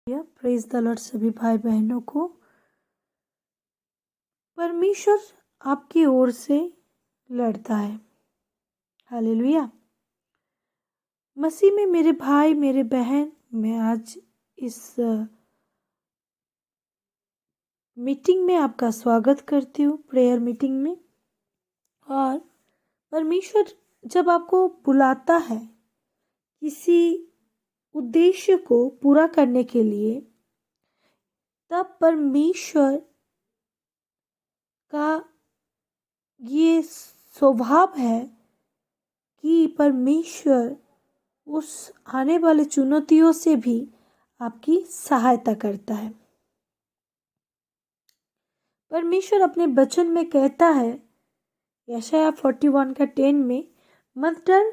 Praise the Lord सभी भाई बहनों को। परमेश्वर आपकी ओर से लड़ता है। हालेलुया। मसीह में मेरे भाई मेरे बहन, मैं आज इस मीटिंग में आपका स्वागत करती हूँ, प्रेयर मीटिंग में। और परमेश्वर जब आपको बुलाता है किसी उद्देश्य को पूरा करने के लिए, तब परमेश्वर का ये स्वभाव है कि परमेश्वर उस आने वाले चुनौतियों से भी आपकी सहायता करता है। परमेश्वर अपने वचन में कहता है, यशायाह 41:10 में, मत डर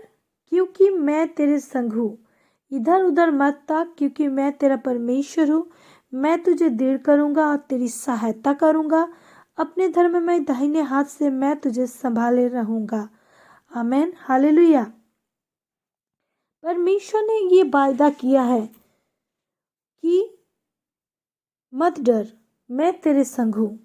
क्योंकि मैं तेरे संग हूँ, इधर उधर मत ताक क्योंकि मैं तेरा परमेश्वर हूँ। मैं तुझे दृढ़ करूँगा और तेरी सहायता करूँगा, अपने धर्ममय दाहिने हाथ से मैं तुझे संभाले रहूँगा। आमीन, हालेलुया। परमेश्वर ने ये वायदा किया है कि मत डर, मैं तेरे संग हूँ।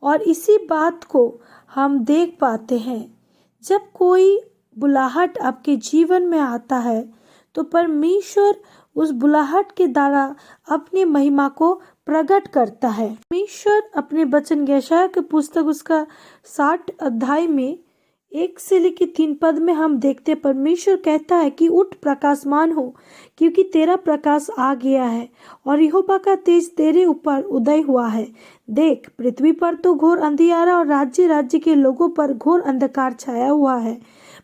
और इसी बात को हम देख पाते हैं, जब कोई बुलाहट आपके जीवन में आता है तो परमेश्वर उस बुलाहट के द्वारा अपनी महिमा को प्रकट करता है। परमेश्वर अपने वचन यशायाह की पुस्तक उसका 60 अध्याय में 1 से लेकर 3 पद में हम देखते, परमेश्वर कहता है कि उठ प्रकाशमान हो क्योंकि तेरा प्रकाश आ गया है और यहोवा का तेज तेरे ऊपर उदय हुआ है। देख, पृथ्वी पर तो घोर अंधियारा और राज्य राज्य के लोगों पर घोर अंधकार छाया हुआ है,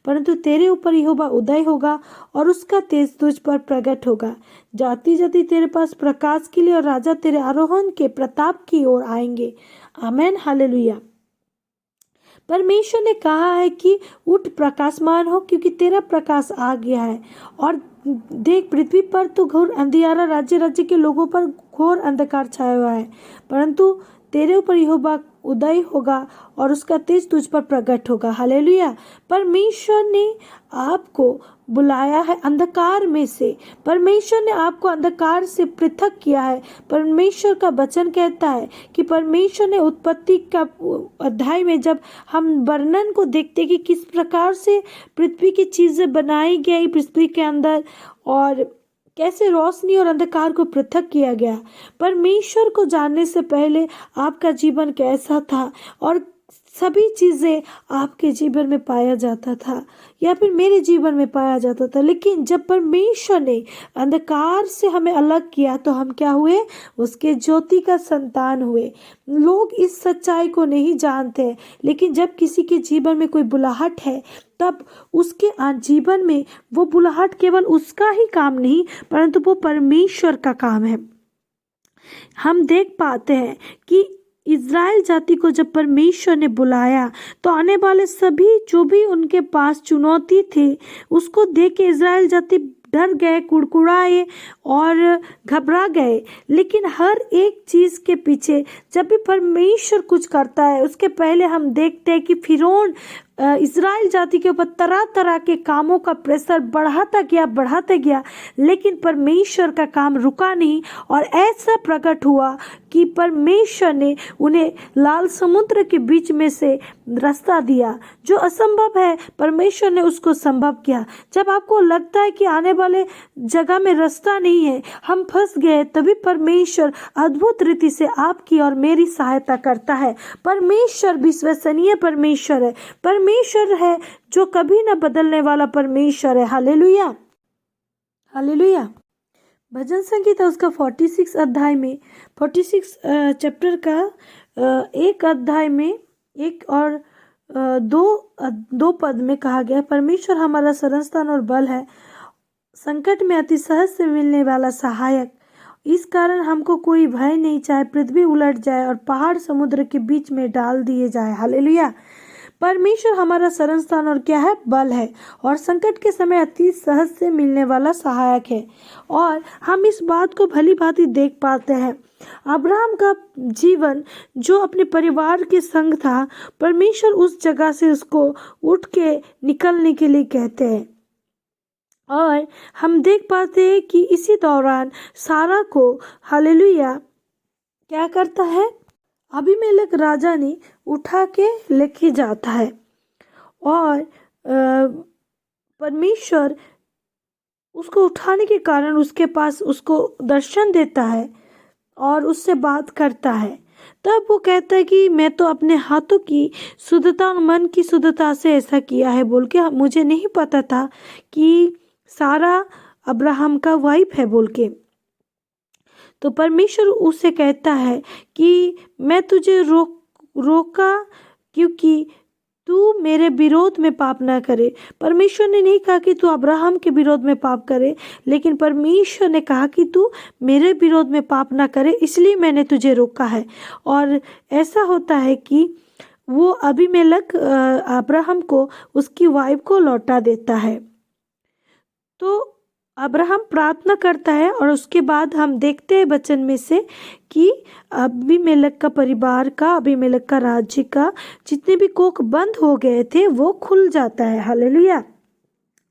परंतु तेरे ऊपर यहोवा उदय होगा और उसका तेज तुझ पर प्रकट होगा। जाति जाति तेरे पास प्रकाश के लिए और राजा तेरे आरोहण के प्रताप की ओर आएंगे। आमीन, हालेलुया। परमेश्वर ने कहा है कि उठ प्रकाशमान हो क्योंकि तेरा प्रकाश आ गया है। और देख, पृथ्वी पर तो घोर अंधियारा, राज्य राज्य के लोगों पर घोर अंधकार छाया हुआ है, परंतु तेरे ऊपर यहोवा उदय होगा और उसका तेज तुझ पर प्रकट होगा। हालेलुया। परमेश्वर ने आपको बुलाया है अंधकार में से, परमेश्वर ने आपको अंधकार से पृथक किया है। परमेश्वर का वचन कहता है कि परमेश्वर ने उत्पत्ति का अध्याय में जब हम वर्णन को देखते कि किस प्रकार से पृथ्वी की चीजें बनाई गई पृथ्वी के अंदर और कैसे रोशनी और अंधकार को पृथक किया गया। परमेश्वर को जानने से पहले आपका जीवन कैसा था और सभी चीजें आपके जीवन में पाया जाता था या फिर मेरे जीवन में पाया जाता था, लेकिन जब परमेश्वर ने अंधकार से हमें अलग किया तो हम क्या हुए? उसके ज्योति का संतान हुए। लोग इस सच्चाई को नहीं जानते, लेकिन जब किसी के जीवन में कोई बुलाहट है तब उसके जीवन में वो बुलाहट केवल उसका ही काम नहीं, परंतु वो परमेश्वर का काम है। हम देख पाते हैं कि इज़राइल जाति को जब परमेश्वर ने बुलाया तो आने वाले सभी जो भी उनके पास चुनौती थे उसको देख के इज़राइल जाति डर गए, कुड़कुड़ाए और घबरा गए। लेकिन हर एक चीज़ के पीछे जब भी परमेश्वर कुछ करता है उसके पहले हम देखते हैं कि फिरौन इज़राइल जाति के ऊपर तरह तरह के कामों का प्रेशर बढ़ाता गया, लेकिन परमेश्वर का काम रुका नहीं और ऐसा प्रकट हुआ कि परमेश्वर ने उन्हें लाल समुद्र के बीच में से रास्ता दिया। जो असंभव है परमेश्वर ने उसको संभव किया। जब आपको लगता है कि आने वाले जगह में रास्ता नहीं है, हम फंस गए, तभी परमेश्वर अद्भुत रीति से आपकी और मेरी सहायता करता है। परमेश्वर विश्वसनीय परमेश्वर है, परमेश्वर है जो कभी न बदलने वाला परमेश्वर है। Hallelujah, hallelujah. भजन संगीता उसका 46 अध्याय में 46 चैप्टर का 1 अध्याय में 1 और 2 पद में कहा गया, परमेश्वर हमारा शरणस्थान और बल है, संकट में अति सहज से मिलने वाला सहायक। इस कारण हमको कोई भय नहीं, चाहे पृथ्वी उलट जाए और पहाड़ समुद्र के बीच में डाल दिए जाए। हालेलुया। परमेश्वर हमारा शरण स्थान और क्या है? बल है और संकट के समय अति सहज से मिलने वाला सहायक है। और हम इस बात को भली भांति देख पाते हैं। अब्राहम का जीवन जो अपने परिवार के संग था, परमेश्वर उस जगह से उसको उठ के निकलने के लिए कहते हैं। और हम देख पाते हैं कि इसी दौरान सारा को हालेलुया क्या करता है, अबीमेलेक राजा ने उठा के लेके जाता है और परमेश्वर उसको उठाने के कारण उसके पास उसको दर्शन देता है और उससे बात करता है। तब वो कहता है कि मैं तो अपने हाथों की शुद्धता और मन की शुद्धता से ऐसा किया है बोल के, मुझे नहीं पता था कि सारा अब्राहम का वाइफ है बोल के। तो परमेश्वर उसे कहता है कि मैं तुझे रोका क्योंकि तू मेरे विरोध में पाप ना करे। परमेश्वर ने नहीं कहा कि तू अब्राहम के विरोध में पाप करे, लेकिन परमेश्वर ने कहा कि तू मेरे विरोध में पाप ना करे, इसलिए मैंने तुझे रोका है। और ऐसा होता है कि वो अबीमेलेक अब्राहम को उसकी वाइफ को लौटा देता है। तो अब्राहम प्रार्थना करता है और उसके बाद हम देखते हैं वचन में से कि अबीमेलेक का परिवार का, अबीमेलेक का राज्य का जितने भी कोख बंद हो गए थे वो खुल जाता है। हालेलुया।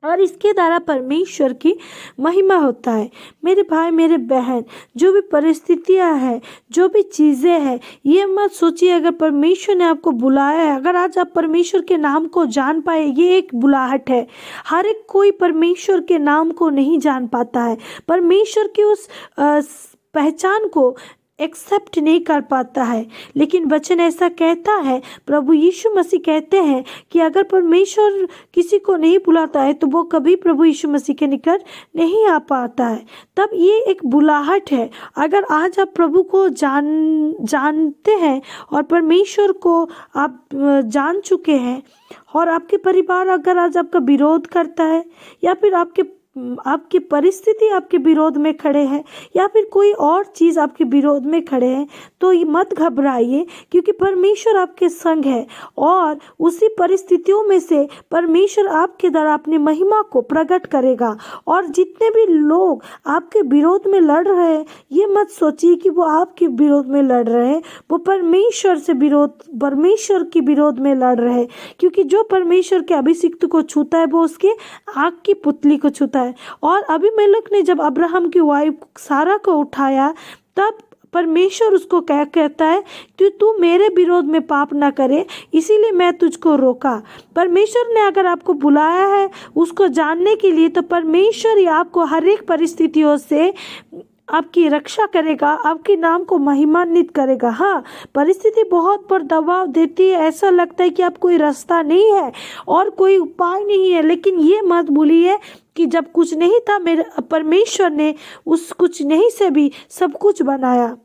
और इसके द्वारा परमेश्वर की महिमा होता है। मेरे भाई मेरे बहन, जो भी परिस्थितियां हैं, जो भी चीज़ें हैं, ये मत सोचिए अगर परमेश्वर ने आपको बुलाया है, अगर आज आप परमेश्वर के नाम को जान पाए, ये एक बुलाहट है। हर एक कोई परमेश्वर के नाम को नहीं जान पाता है, परमेश्वर की उस पहचान को एक्सेप्ट नहीं कर पाता है। लेकिन वचन ऐसा कहता है, प्रभु यीशु मसीह कहते हैं कि अगर परमेश्वर किसी को नहीं बुलाता है तो वो कभी प्रभु यीशु मसीह के निकट नहीं आ पाता है। तब ये एक बुलाहट है। अगर आज आप प्रभु को जानते हैं और परमेश्वर को आप जान चुके हैं और आपके परिवार अगर आज आपका विरोध करता है या फिर आपकी परिस्थिति आपके विरोध में खड़े हैं या फिर कोई और चीज़ आपके विरोध में खड़े हैं, तो मत घबराइए, क्योंकि परमेश्वर आपके संग है और उसी परिस्थितियों में से परमेश्वर आपके द्वारा अपनी महिमा को प्रकट करेगा। और जितने भी लोग आपके विरोध में लड़ रहे हैं, ये मत सोचिए कि वो आपके विरोध में लड़ रहे हैं, वो परमेश्वर के विरोध में लड़ रहे हैं, क्योंकि जो परमेश्वर के अभिषिक्त को छूता है वो उसके आग की पुतली को छूता है। और अबीमेलेक ने जब अब्राहम की वाइफ सारा को उठाया, तब परमेश्वर उसको क्या कहता है कि तू मेरे विरोध में पाप ना करे, इसीलिए मैं तुझको रोका। परमेश्वर ने अगर आपको बुलाया है उसको जानने के लिए, तो परमेश्वर ही आपको हर एक परिस्थितियों से आपकी रक्षा करेगा, आपके नाम को महिमान्वित करेगा। हाँ, परिस्थिति बहुत पर दबाव देती है, ऐसा लगता है कि आप कोई रास्ता नहीं है और कोई उपाय नहीं है, लेकिन ये मत भूलिए कि जब कुछ नहीं था, मेरे परमेश्वर ने उस कुछ नहीं से भी सब कुछ बनाया।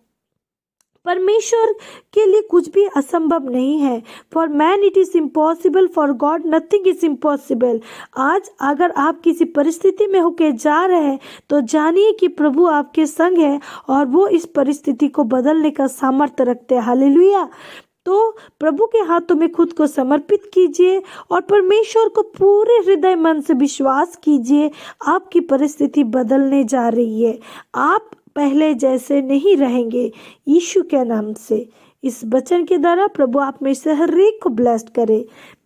परमेश्वर के लिए कुछ भी असंभव नहीं है। For man it is impossible, for God nothing is impossible. आज अगर आप किसी परिस्थिति में होके जा रहे हैं तो जानिए कि प्रभु आपके संग है और वो इस परिस्थिति को बदलने का सामर्थ्य रखते हैं। हालेलुया। तो प्रभु के हाथों में खुद को समर्पित कीजिए और परमेश्वर को पूरे हृदय मन से विश्वास कीजिए। आपकी परिस्थिति बदलने जा रही है, आप पहले जैसे नहीं रहेंगे। यीशु के नाम से इस वचन के द्वारा प्रभु आप में से हर एक को ब्लेस्ड करे।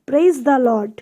Praise the Lord.